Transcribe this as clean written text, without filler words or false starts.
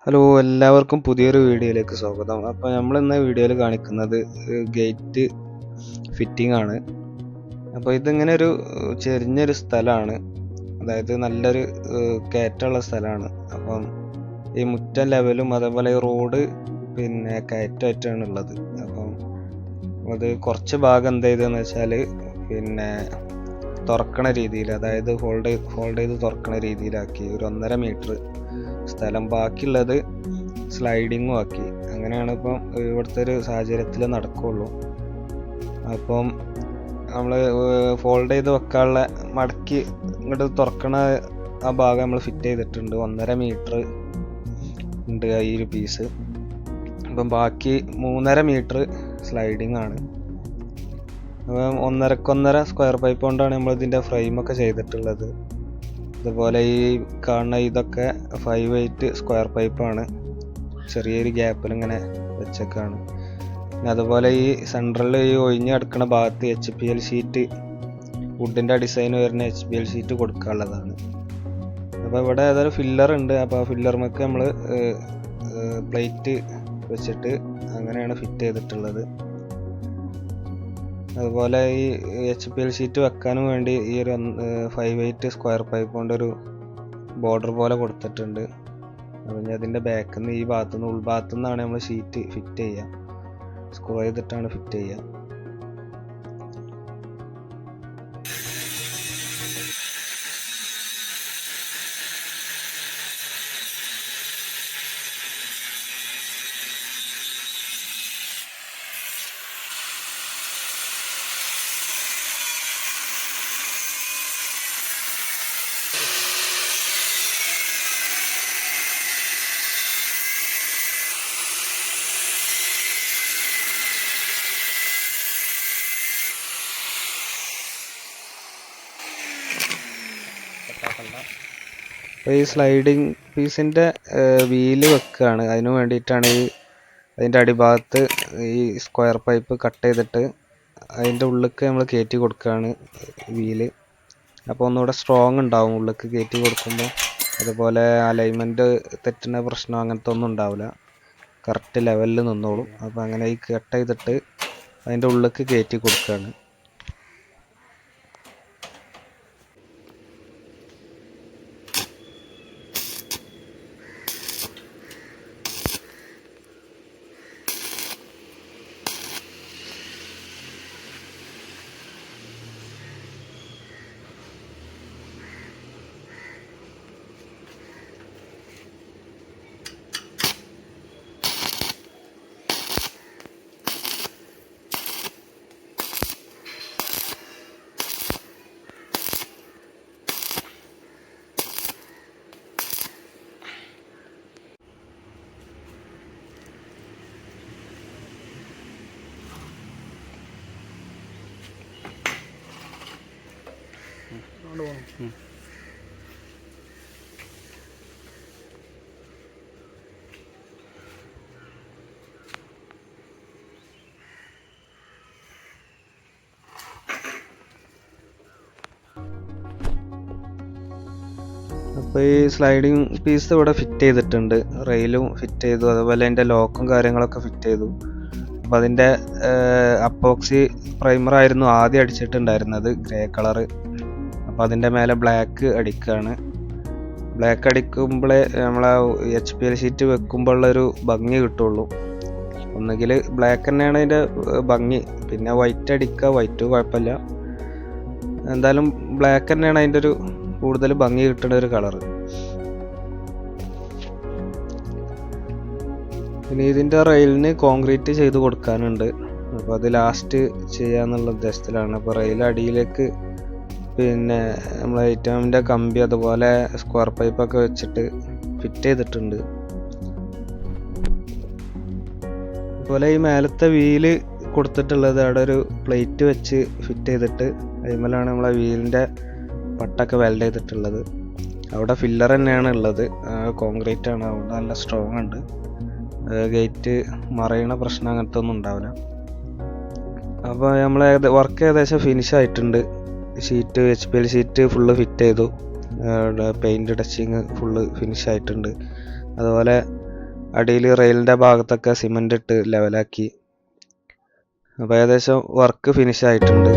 Hello, എല്ലാവർക്കും പുതിയൊരു വീഡിയോയിലേക്ക് സ്വാഗതം. അപ്പോൾ നമ്മൾ ഇന്ന് വീഡിയോയിൽ കാണിക്കുന്നത് ഗേറ്റ് ഫിറ്റിംഗ് ആണ്. അപ്പോൾ ഇതിങ്ങനെ ഒരു ചെരിഞ്ഞൊരു സ്ഥലമാണ്, അതായത് നല്ലൊരു കയറ്റമുള്ള സ്ഥലമാണ്. അപ്പം ഈ മുറ്റം ലെവലും അതേപോലെ ഈ റോഡ് കയറ്റമായിട്ടാണ് ഉള്ളത്. അപ്പം അത് കുറച്ച് ഭാഗം എന്ത് ചെയ്തതെന്ന് വെച്ചാൽ തുറക്കണ രീതിയിൽ, അതായത് ഹോൾഡ് ചെയ്ത് തുറക്കണ രീതിയിലാക്കി ഒരു 1.5 മീറ്റർ സ്ഥലം, ബാക്കിയുള്ളത് സ്ലൈഡിങ്ങും ആക്കി. അങ്ങനെയാണ് ഇപ്പം ഇവിടുത്തെ ഒരു സാഹചര്യത്തിൽ നടക്കുകയുള്ളൂ. അപ്പം നമ്മൾ ഫോൾഡ് ചെയ്ത് വെക്കാനുള്ള മടക്കി ഇങ്ങോട്ട് തുറക്കണ ആ ഭാഗം നമ്മൾ ഫിറ്റ് ചെയ്തിട്ടുണ്ട്. 1.5 മീറ്റർ ഉണ്ട് ഈ ഒരു പീസ്. അപ്പം ബാക്കി 3.5 മീറ്റർ സ്ലൈഡിങ് ആണ്. അപ്പം 1.5 സ്ക്വയർ പൈപ്പ് കൊണ്ടാണ് നമ്മൾ ഇതിൻ്റെ ഫ്രെയിമൊക്കെ ചെയ്തിട്ടുള്ളത്. അതുപോലെ ഈ കാണുന്ന ഇതൊക്കെ 5/8 സ്ക്വയർ പൈപ്പാണ്, ചെറിയൊരു ഗ്യാപ്പിൽ ഇങ്ങനെ വെച്ചേക്കാണ്. പിന്നെ അതുപോലെ ഈ സെൻട്രലിൽ ഈ ഒഴിഞ്ഞ് കിടക്കുന്ന ഭാഗത്ത് HPL ഷീറ്റ്, വുഡിൻ്റെ ഡിസൈൻ വരുന്ന HPL ഷീറ്റ് കൊടുക്കാനുള്ളതാണ്. അപ്പോൾ ഇവിടെ ഏതൊരു ഫില്ലർ ഉണ്ട്. അപ്പോൾ ആ ഫില്ലർമൊക്കെ നമ്മൾ പ്ലേറ്റ് വെച്ചിട്ട് അങ്ങനെയാണ് ഫിറ്റ് ചെയ്തിട്ടുള്ളത്. അതുപോലെ ഈ HPL ഷീറ്റ് വെക്കാനും വേണ്ടി ഈ ഒരു 5/8 സ്ക്വയർ പൈപ്പ് കൊണ്ടൊരു ബോർഡർ പോലെ കൊടുത്തിട്ടുണ്ട്. പിന്നെ അതിൻ്റെ ബാക്കിൽ നിന്ന് ഈ ഭാഗത്തുനിന്ന് ഉൾഭാഗത്തു നിന്നാണ് നമ്മൾ ഷീറ്റ് ഫിറ്റ് ചെയ്യുക, സ്ക്രൂ ചെയ്തിട്ടാണ് ഫിറ്റ് ചെയ്യുക. അപ്പോൾ ഈ സ്ലൈഡിങ് പീസിൻ്റെ വീല് വെക്കുകയാണ്. അതിന് വേണ്ടിയിട്ടാണ് അതിൻ്റെ അടിഭാഗത്ത് ഈ സ്ക്വയർ പൈപ്പ് കട്ട് ചെയ്തിട്ട് അതിൻ്റെ ഉള്ളിലേക്ക് നമ്മൾ കയറ്റി കൊടുക്കുകയാണ് വീല്. അപ്പോൾ ഒന്നുകൂടെ സ്ട്രോങ് ഉണ്ടാവും ഉള്ളിലേക്ക് കയറ്റി കൊടുക്കുമ്പോൾ. അതുപോലെ അലൈൻമെൻറ്റ് തെറ്റുന്ന പ്രശ്നം അങ്ങനത്തെ ഒന്നും ഉണ്ടാവില്ല, കറക്റ്റ് ലെവലിൽ നിന്നോളും. അപ്പോൾ അങ്ങനെ ഈ കട്ട് ചെയ്തിട്ട് അതിൻ്റെ ഉള്ളിലേക്ക് കയറ്റി കൊടുക്കുകയാണ്. അപ്പോൾ ഈ സ്ലൈഡിങ് പീസ് ഇവിടെ ഫിറ്റ് ചെയ്തിട്ടുണ്ട്, റെയിലും ഫിറ്റ് ചെയ്തു, അതുപോലെ അതിൻ്റെ ലോക്കും കാര്യങ്ങളൊക്കെ ഫിറ്റ് ചെയ്തു. അപ്പോൾ അതിൻ്റെ അപ്പോക്സി പ്രൈമറായിരുന്നു ആദ്യം അടിച്ചിട്ടുണ്ടായിരുന്നത്, ഗ്രേ കളറ്. അപ്പോൾ അതിൻ്റെ മേലെ ബ്ലാക്ക് അടിക്കുകയാണ്. ബ്ലാക്ക് അടിക്കുമ്പോഴേ നമ്മളെ HPL ഷീറ്റ് വെക്കുമ്പോൾ ഉള്ളൊരു ഭംഗി കിട്ടുള്ളൂ. ഒന്നുകിൽ ബ്ലാക്ക് തന്നെയാണ് അതിൻ്റെ ഭംഗി, പിന്നെ വൈറ്റ് അടിക്കുക, വൈറ്റ് കുഴപ്പമില്ല, എന്തായാലും ബ്ലാക്ക് തന്നെയാണ് അതിൻ്റെ ഒരു കൂടുതൽ ഭംഗി കിട്ടുന്ന ഒരു കളറ്. പിന്നെ ഇതിൻ്റെ റെയിലിന് കോൺക്രീറ്റ് ചെയ്ത് കൊടുക്കാനുണ്ട്. അപ്പോൾ അത് ലാസ്റ്റ് ചെയ്യാന്നുള്ള ഉദ്ദേശത്തിലാണ്. അപ്പോൾ റെയിൽ അടിയിലേക്ക് നമ്മൾ ഐറ്റമിൻ്റെ കമ്പി അതുപോലെ സ്ക്വയർ പൈപ്പൊക്കെ വെച്ചിട്ട് ഫിറ്റ് ചെയ്തിട്ടുണ്ട്. അതുപോലെ ഈ മേലത്തെ വീല് കൊടുത്തിട്ടുള്ളത് അവിടെ ഒരു പ്ലേറ്റ് വെച്ച് ഫിറ്റ് ചെയ്തിട്ട് അതിന്മേലാണ് നമ്മളെ വീലിൻ്റെ പട്ടൊക്കെ വെൽഡ് ചെയ്തിട്ടുള്ളത്. അവിടെ ഫില്ലർ തന്നെയാണ് ഉള്ളത്, കോൺക്രീറ്റ് ആണ്, അവിടെ നല്ല സ്ട്രോങ് ഉണ്ട്. ഗേറ്റ് മറയണ പ്രശ്നം അങ്ങനത്തെ ഒന്നും ഉണ്ടാവില്ല. അപ്പോൾ നമ്മൾ വർക്ക് ഏകദേശം ഫിനിഷ് ആയിട്ടുണ്ട്. Sheet HPL sheet full fit ചെയ്തു, പെയിൻറ്റ് ടച്ചിങ് ഫുള്ള് ഫിനിഷ് ആയിട്ടുണ്ട്. അതുപോലെ അടിയിൽ റെയിലിൻ്റെ ഭാഗത്തൊക്കെ സിമൻ്റ് ഇട്ട് ലെവലാക്കി. അപ്പോൾ ഏകദേശം വർക്ക് ഫിനിഷ് ആയിട്ടുണ്ട്.